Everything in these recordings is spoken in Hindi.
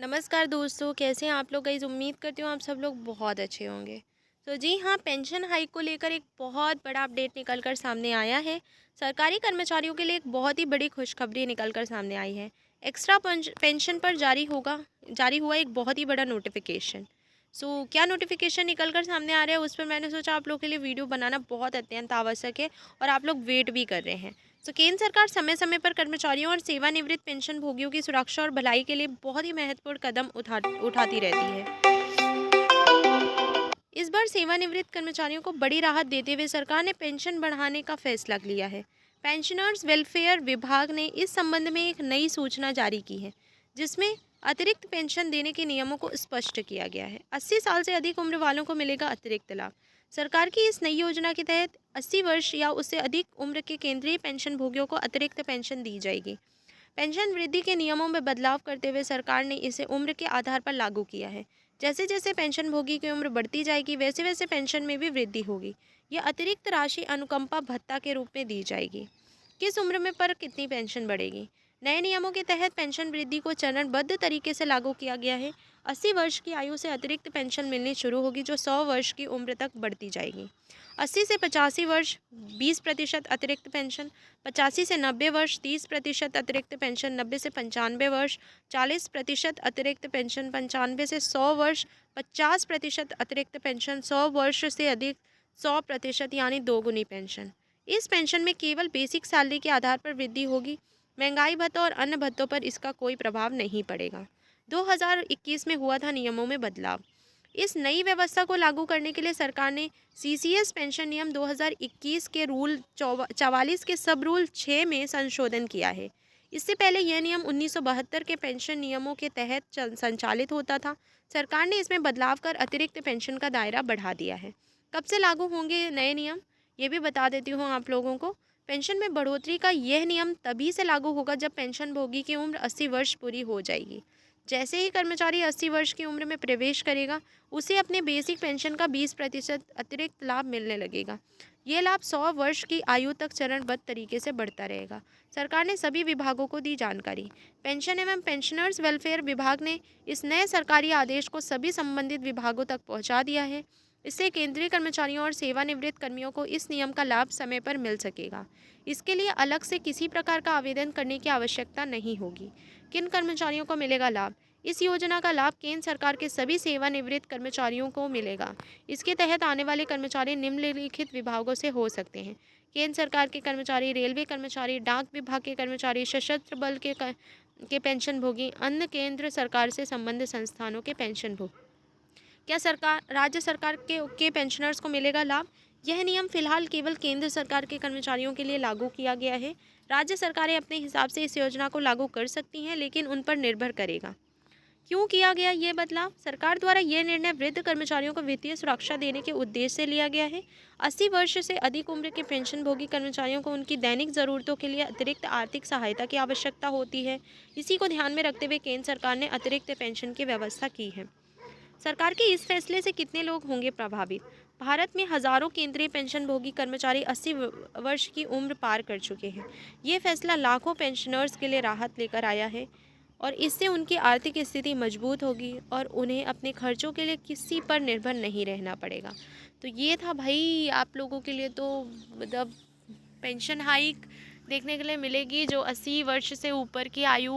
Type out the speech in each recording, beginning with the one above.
नमस्कार दोस्तों, कैसे हैं आप लोग। गाइस उम्मीद करती हूँ आप सब लोग बहुत अच्छे होंगे। तो जी हाँ, पेंशन हाइक को लेकर एक बहुत बड़ा अपडेट निकल कर सामने आया है। सरकारी कर्मचारियों के लिए एक बहुत ही बड़ी खुशखबरी निकल कर सामने आई है। एक्स्ट्रा पेंशन पर जारी हुआ एक बहुत ही बड़ा नोटिफिकेशन। क्या नोटिफिकेशन निकल कर सामने आ रहा है, उस पर मैंने सोचा आप लोग के लिए वीडियो बनाना बहुत अत्यंत आवश्यक है और आप लोग वेट भी कर रहे हैं। केंद्र सरकार समय समय पर कर्मचारियों और सेवानिवृत्त पेंशन भोगियों की सुरक्षा और भलाई के लिए बहुत ही महत्वपूर्ण कदम उठाती रहती है। इस बार सेवानिवृत्त कर्मचारियों को बड़ी राहत देते हुए सरकार ने पेंशन बढ़ाने का फैसला लिया है। पेंशनर्स वेलफेयर विभाग ने इस संबंध में एक नई सूचना जारी की है, जिसमें अतिरिक्त पेंशन देने के नियमों को स्पष्ट किया गया है। 80 साल से अधिक उम्र वालों को मिलेगा अतिरिक्त लाभ। सरकार की इस नई योजना के तहत 80 वर्ष या उससे अधिक उम्र के केंद्रीय पेंशन भोगियों को अतिरिक्त पेंशन दी जाएगी। पेंशन वृद्धि के नियमों में बदलाव करते हुए सरकार ने इसे उम्र के आधार पर लागू किया है। जैसे जैसे पेंशनभोगी की उम्र बढ़ती जाएगी, वैसे वैसे पेंशन में भी वृद्धि होगी। यह अतिरिक्त राशि अनुकंपा भत्ता के रूप में दी जाएगी। किस उम्र में पर कितनी पेंशन बढ़ेगी। नए नियमों के तहत पेंशन वृद्धि को चरणबद्ध तरीके से लागू किया गया है। 80 वर्ष की आयु से अतिरिक्त पेंशन मिलनी शुरू होगी, जो 100 वर्ष की उम्र तक बढ़ती जाएगी। 80 से 85 वर्ष 20% अतिरिक्त पेंशन, 85 से 90 वर्ष 30% अतिरिक्त पेंशन, 90 से 95 वर्ष 40% अतिरिक्त पेंशन, 95 से 100 वर्ष 50% अतिरिक्त पेंशन, 100 वर्ष से अधिक 100% यानी दोगुनी पेंशन। इस पेंशन में केवल बेसिक सैलरी के आधार पर वृद्धि होगी। महंगाई भत्ता और अन्य भत्तों पर इसका कोई प्रभाव नहीं पड़ेगा। 2021 में हुआ था नियमों में बदलाव। इस नई व्यवस्था को लागू करने के लिए सरकार ने सीसीएस पेंशन नियम 2021 के रूल 44 के सब रूल 6 में संशोधन किया है। इससे पहले यह नियम 1972 के पेंशन नियमों के तहत संचालित होता था। सरकार ने इसमें बदलाव कर अतिरिक्त पेंशन का दायरा बढ़ा दिया है। कब से लागू होंगे नए नियम, ये भी बता देती हूँ आप लोगों को। पेंशन में बढ़ोतरी का यह नियम तभी से लागू होगा जब पेंशन भोगी की उम्र 80 वर्ष पूरी हो जाएगी। जैसे ही कर्मचारी 80 वर्ष की उम्र में प्रवेश करेगा, उसे अपने बेसिक पेंशन का 20% अतिरिक्त लाभ मिलने लगेगा। ये लाभ 100 वर्ष की आयु तक चरणबद्ध तरीके से बढ़ता रहेगा। सरकार ने सभी विभागों को दी जानकारी। पेंशन एवं पेंशनर्स वेलफेयर विभाग ने इस नए सरकारी आदेश को सभी संबंधित विभागों तक पहुंचा दिया है। इससे केंद्रीय कर्मचारियों और सेवानिवृत्त कर्मियों को इस नियम का लाभ समय पर मिल सकेगा। इसके लिए अलग से किसी प्रकार का आवेदन करने की आवश्यकता नहीं होगी। किन कर्मचारियों को मिलेगा लाभ। इस योजना का लाभ केंद्र सरकार के सभी सेवानिवृत्त कर्मचारियों को मिलेगा। इसके तहत आने वाले कर्मचारी निम्नलिखित विभागों से हो सकते हैं। केंद्र सरकार के कर्मचारी, रेलवे कर्मचारी, डाक विभाग के कर्मचारी, सशस्त्र बल के पेंशन भोगी, अन्य केंद्र सरकार से संबंधित संस्थानों के पेंशन भोगी। क्या सरकार राज्य सरकार के पेंशनर्स को मिलेगा लाभ। यह नियम फिलहाल केवल केंद्र सरकार के कर्मचारियों के लिए लागू किया गया है। राज्य सरकारें अपने हिसाब से इस योजना को लागू कर सकती हैं, लेकिन उन पर निर्भर करेगा। क्यों किया गया ये बदलाव। सरकार द्वारा यह निर्णय वृद्ध कर्मचारियों को वित्तीय सुरक्षा देने के उद्देश्य से लिया गया है। 80 वर्ष से अधिक उम्र के पेंशनभोगी कर्मचारियों को उनकी दैनिक ज़रूरतों के लिए अतिरिक्त आर्थिक सहायता की आवश्यकता होती है। इसी को ध्यान में रखते हुए केंद्र सरकार ने अतिरिक्त पेंशन की व्यवस्था की है। सरकार के इस फैसले से कितने लोग होंगे प्रभावित। भारत में हजारों केंद्रीय पेंशनभोगी कर्मचारी 80 वर्ष की उम्र पार कर चुके हैं। ये फैसला लाखों पेंशनर्स के लिए राहत लेकर आया है और इससे उनकी आर्थिक स्थिति मजबूत होगी और उन्हें अपने खर्चों के लिए किसी पर निर्भर नहीं रहना पड़ेगा। तो ये था भाई आप लोगों के लिए, तो मतलब पेंशन हाइक देखने के लिए मिलेगी। जो 80 वर्ष से ऊपर की आयु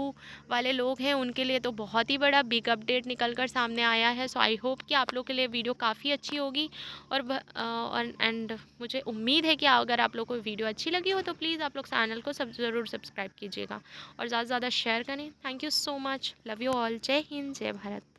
वाले लोग हैं उनके लिए तो बहुत ही बड़ा बिग अपडेट निकल कर सामने आया है। सो आई होप कि आप लोग के लिए वीडियो काफ़ी अच्छी होगी और एंड मुझे उम्मीद है कि अगर आप लोग को वीडियो अच्छी लगी हो तो प्लीज़ आप लोग चैनल को ज़रूर सब्सक्राइब कीजिएगा और ज़्यादा से ज़्यादा शेयर करें। Thank you so much. Love you all. जय हिंद, जय भारत।